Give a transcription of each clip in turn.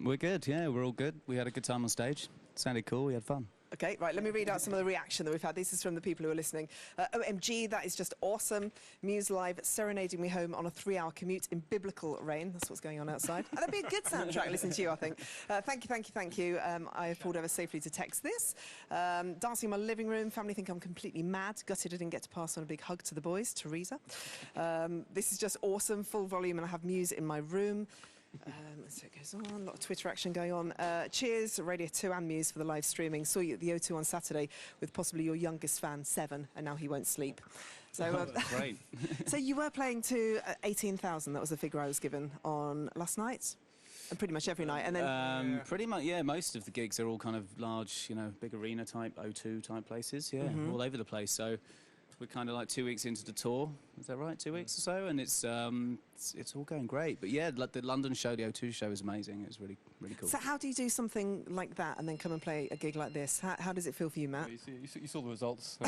We're good, yeah, we're all good. We had a good time on stage. Sounded cool, we had fun. Okay, right, let me read out some of the reaction that we've had. This is from the people who are listening. OMG, that is just awesome. Muse live serenading me home on a 3-hour commute in biblical rain. That's what's going on outside. And that'd be a good soundtrack listening to you, I think. Thank you. I pulled over safely to text this. Dancing in my living room. Family think I'm completely mad. Gutted I didn't get to pass on a big hug to the boys. Teresa. This is just awesome. Full volume, and I have Muse in my room. So it goes on, a lot of Twitter action going on. Cheers, Radio 2 and Muse for the live streaming. Saw you at the O2 on Saturday with possibly your youngest fan, 7, and now he won't sleep. So, that's great. So you were playing to 18,000, that was the figure I was given on last night? And pretty much every night, and then... Pretty much, yeah, most of the gigs are all kind of large, you know, big arena type, O2 type places, yeah, all over the place. So we're kind of like 2 weeks into the tour, is that right? 2 weeks or so, and it's all going great. But yeah, the London show, the O2 show, is amazing. It was really cool. So how do you do something like that and then come and play a gig like this? How does it feel for you, Matt? Well, you saw the results. A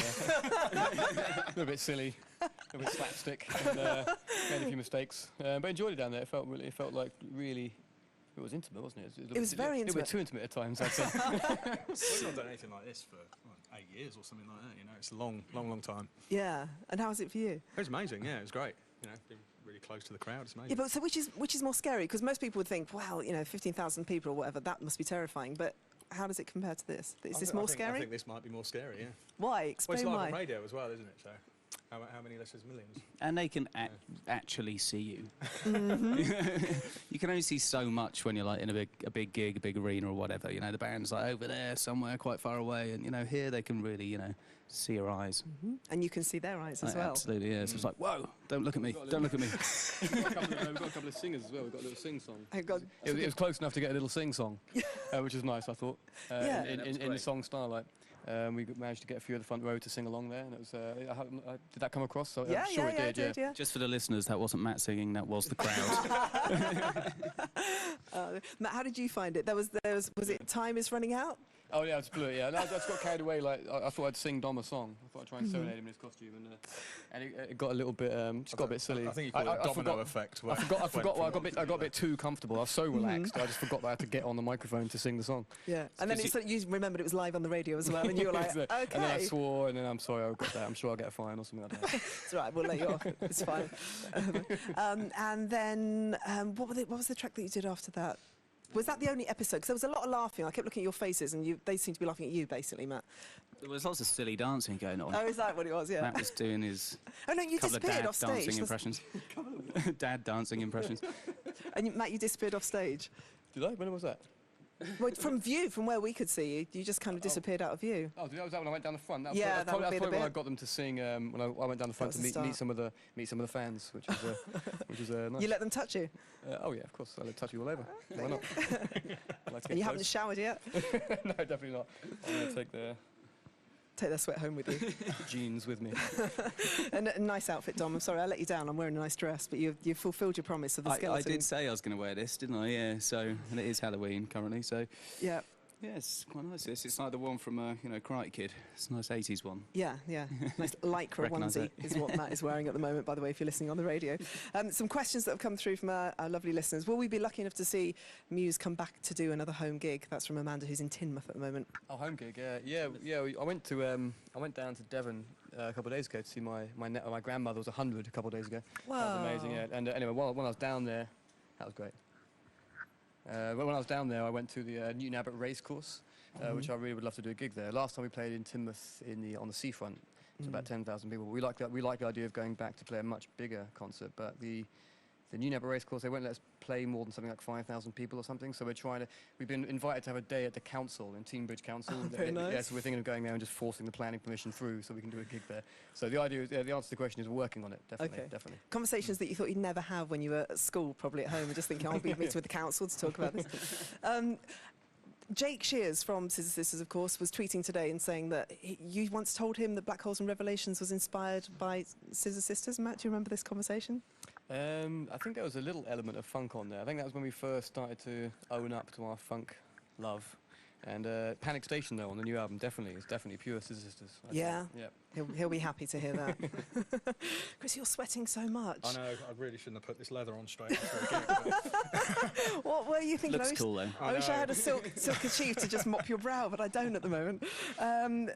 little bit silly, a little bit slapstick, and made a few mistakes, but enjoyed it down there. It felt like really. It was intimate, wasn't it? It was very intimate. It was too intimate at times, I'd say. We've not done anything like this for 8 years or something like that. You know, it's a long time. Yeah. And how was it for you? It was amazing. Yeah, it was great. You know, being really close to the crowd. It's amazing. Yeah, but so which is more scary? Because most people would think, well, you know, 15,000 people or whatever, that must be terrifying. But how does it compare to this? Is this more scary? I think this might be more scary. Yeah. Why? Explain well, it's live why. on radio as well, isn't it? So. How many listeners? Millions. And they can actually see you. You can only see so much when you're like in a big gig, a big arena or whatever. You know, the band's like over there somewhere quite far away, and you know, here they can really, you know, see your eyes. And you can see their eyes as well. Absolutely, yeah. So it's like, whoa, don't look at me, don't look at me. We've got a couple of singers as well. We've got a little sing-song. Oh, God. It was close enough to get a little sing-song, which is nice, I thought. Yeah. In the song style, like. We managed to get a few of the front row to sing along there, and it was. Did that come across? So Yeah, I'm sure it did. yeah. Just for the listeners, that wasn't Matt singing, that was the crowd. Matt, how did you find it? Was it Time Is Running Out? Oh yeah, I just blew it. Yeah, no, I just got carried away. Like I thought I'd sing Dom a song. I thought I'd try and serenade him in his costume, and it got a little bit, just got a bit silly. I think you call it domino effect. I forgot. Well, I got a bit too comfortable. I was so relaxed. I just forgot that I had to get on the microphone to sing the song. Yeah, and then you remembered it was live on the radio as well, and you were like, okay. And then I swore, and then I'm sorry, I got that. I'm sure I'll get a fine or something like that. It's all right, we'll let you off. It's fine. And then, what was the track that you did after that? Was that the only episode? Because there was a lot of laughing. I kept looking at your faces, and they seemed to be laughing at you, basically, Matt. There was lots of silly dancing going on. Oh, is that what it was? Yeah. Matt was doing his you couple of disappeared dad off stage. dancing impressions. Dad dancing impressions. And Matt, you disappeared off stage. Did I? When was that? Well, from where we could see you, you just kind of disappeared out of view. Oh, was that when I went down the front? That's probably when I got them to sing. When I went down the front to meet some of the fans, which was nice. You let them touch you? Oh yeah, of course. I let touch you all over. Why not? And you haven't showered yet? No, definitely not. I'm gonna take their sweat home with you. Jeans with me. And a nice outfit, Dom. I'm sorry, I let you down. I'm wearing a nice dress, but you've fulfilled your promise of the skeleton. I did say I was going to wear this, didn't I? Yeah. So, and it is Halloween currently. So. Yeah. Yeah, it's quite nice. It's like the one from Karate Kid. It's a nice 80s one. Yeah. Nice lycra onesie is what Matt is wearing at the moment, by the way, if you're listening on the radio. Some questions that have come through from our lovely listeners. Will we be lucky enough to see Muse come back to do another home gig? That's from Amanda, who's in Teignmouth at the moment. Oh, home gig, yeah. I went down to Devon a couple of days ago to see my grandmother was 100 a couple of days ago. Wow. That was amazing, yeah. And anyway, when I was down there, that was great. When I was down there, I went to the Newton Abbot Racecourse, which I really would love to do a gig there. Last time we played in Teignmouth on the seafront, to about 10,000 people. We like the idea of going back to play a much bigger concert, but the Newton Abbot Racecourse, they won't let us play more than something like 5,000 people or something. So we've been invited to have a day at the council, in Teambridge Council. Oh, very nice. Yeah, so we're thinking of going there and just forcing the planning permission through so we can do a gig there. So the idea is, the answer to the question is we're working on it, definitely. Conversations that you thought you'd never have when you were at school, probably at home, and just thinking, I'll be meeting with the council to talk about this. Jake Shears from Scissor Sisters, of course, was tweeting today and saying that you once told him that Black Holes and Revelations was inspired by Scissor Sisters. Matt, do you remember this conversation? I think there was a little element of funk on there. I think that was when we first started to own up to our funk love. And Panic Station, though, on the new album, definitely. It's definitely pure Scissor Sisters. Yeah. Yeah. He'll be happy to hear that. Chris, you're sweating so much. I know, I really shouldn't have put this leather on straight after a gig. What were you thinking? Looks cool, though. I wish I had a silk kerchief to just mop your brow, but I don't at the moment.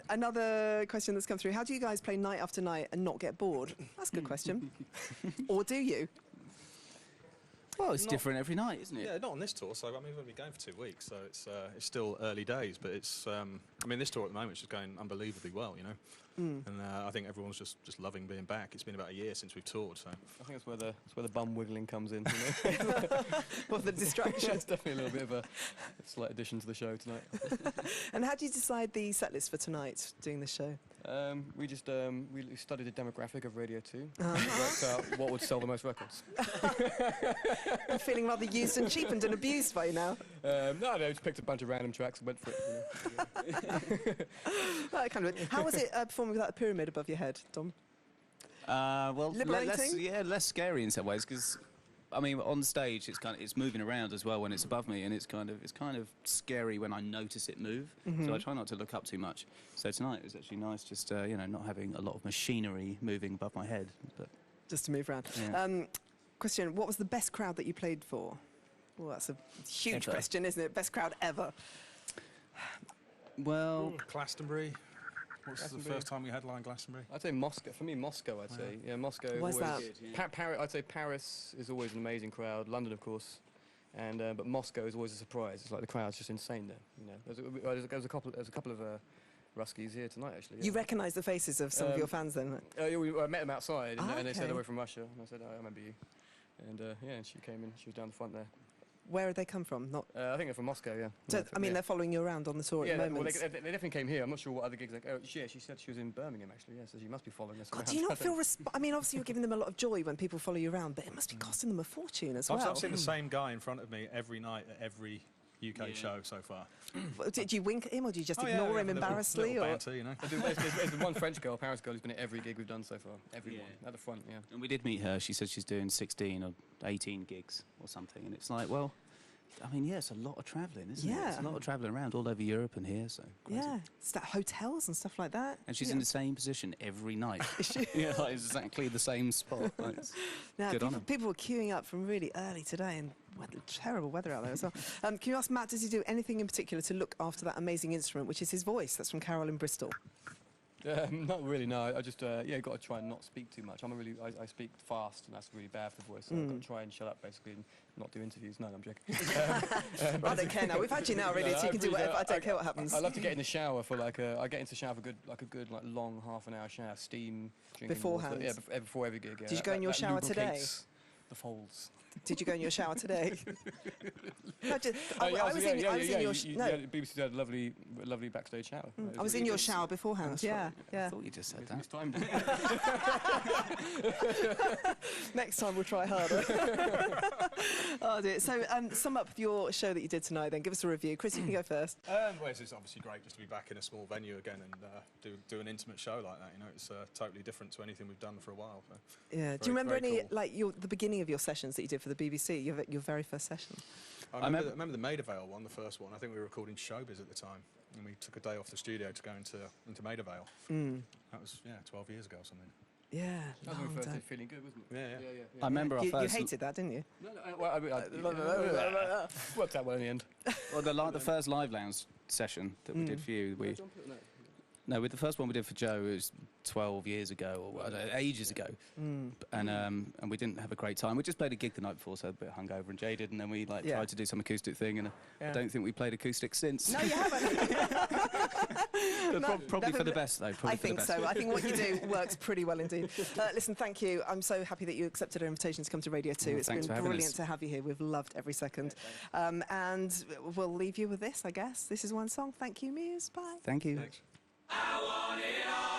Another question that's come through. How do you guys play night after night and not get bored? That's a good question. Or do you? Well, it's different every night, isn't it? Yeah, not on this tour. So I mean, we're going to be going for 2 weeks, so it's still early days. But it's, I mean, this tour at the moment is just going unbelievably well, you know. And I think everyone's just loving being back. It's been about a year since we've toured, so I think that's where the bum wiggling comes in. You know? Well, the distraction. It's definitely a little bit of a slight addition to the show tonight. And how do you decide the set list for tonight, doing this show? We just we studied the demographic of Radio 2. Worked out what would sell the most records. I'm feeling rather used and cheapened and abused by you now. No, just picked a bunch of random tracks and went for it. You know? That kind of. How was it performing with that pyramid above your head, Dom? Well, Liberating? less scary in some ways because, I mean, on stage it's moving around as well when it's above me, and it's kind of scary when I notice it move. So I try not to look up too much. So tonight it was actually nice, just you know, not having a lot of machinery moving above my head. But Just to move around. Yeah. Question: what was the best crowd that you played for? Well, that's a huge Ever. question, isn't it? Best crowd ever. well, Glastonbury. What's the first time we headlined Glastonbury? I'd say Moscow. For me, Moscow. I'd say Moscow. Why's always, that? I'd say Paris is always an amazing crowd. London, of course, and but Moscow is always a surprise. It's like the crowd's just insane there. You know, there's a couple of Ruskies here tonight actually. Yeah. You recognise the faces of some of your fans then? I met them outside, and they said okay. they were from Russia, and I said, I remember you. And yeah, and she came in. She was down the front there. Where had they come from? Not. I think they're from Moscow. Yeah. So, I mean, yeah. they're following you around on the tour Yeah, at the well, moment. they definitely came here. I'm not sure what other gigs. Yeah, she said she was in Birmingham actually. Yeah, so she must be following us God, around. do you not feel? I mean, obviously you're giving them a lot of joy when people follow you around, but it must be costing them a fortune as well. I've seen the same guy in front of me every night at every UK show so far. Did you wink at him, or do you just Oh, ignore yeah, him we have a embarrassedly? little Or banter, you know. There's the one French girl, Paris girl, who's been at every gig we've done so far. Everyone at the front. Yeah. and we did meet her. She said she's doing 16 or 18 gigs or something, and it's like, well, I mean, yeah, it's a lot of travelling, isn't it? Yeah. It's a lot of travelling around all over Europe and here, so crazy. yeah, it's that hotels and stuff like that. And she's Yeah. in the same position every night. Yeah, like exactly the same spot. Like, it's Now, good on her. people were queuing up from really early today, and terrible weather out there as well. Can you ask Matt, does he do anything in particular to look after that amazing instrument, which is his voice? That's from Carol in Bristol. Not really. No, I just got to try and not speak too much. I speak fast, and that's really bad for the voice. So I've got to try and shut up basically and not do interviews. No, I'm joking. I don't care now. We've had you now, really, so you can do whatever. I don't care what happens. I love to get in the shower for I get into the shower for a good long half-an-hour shower, steam drinking Beforehand? water. Yeah, before every gig. Yeah. Did you go in your shower today? lubricates the folds. Did you go in your shower today? No, I Yeah, was in your BBC had a lovely backstage shower. I was in your shower beforehand. That's Yeah, right. yeah. I thought you just said that. It's time. Next time we'll try harder. Oh dear. So, sum up your show that you did tonight. Then give us a review. Chris, you can go first. Well, it's obviously great just to be back in a small venue again and do an intimate show like that. You know, it's totally different to anything we've done for a while. So. Yeah. Do you Very, remember very any cool. the beginning of your sessions that you did for the BBC? Your very first session. I remember the Maida Vale one, the first one. I think we were recording Showbiz at the time, and we took a day off the studio to go into Maida Vale. That was 12 years ago or something. Yeah. That was when we long first time. did Feeling Good, wasn't it? I remember our You first. hated that, didn't you? No, well, worked out well in the end. Well, the first live lounge session that we did for you, No, with the first one we did for Joe, it was 12 years ago, or ages ago. And we didn't have a great time. We just played a gig the night before, so a bit hungover and jaded, and then we Yeah. tried to do some acoustic thing, and I don't think we played acoustic since. No, you haven't. Probably for the best, though. Probably I for the think best. so. I think what you do works pretty well indeed. Listen, thank you. I'm so happy that you accepted our invitation to come to Radio 2. Well, It's thanks been for having brilliant us. to have you here. We've loved every second. And we'll leave you with this, I guess. This is one song. Thank you, Muse. Bye. Thank you. Thanks. I want it all.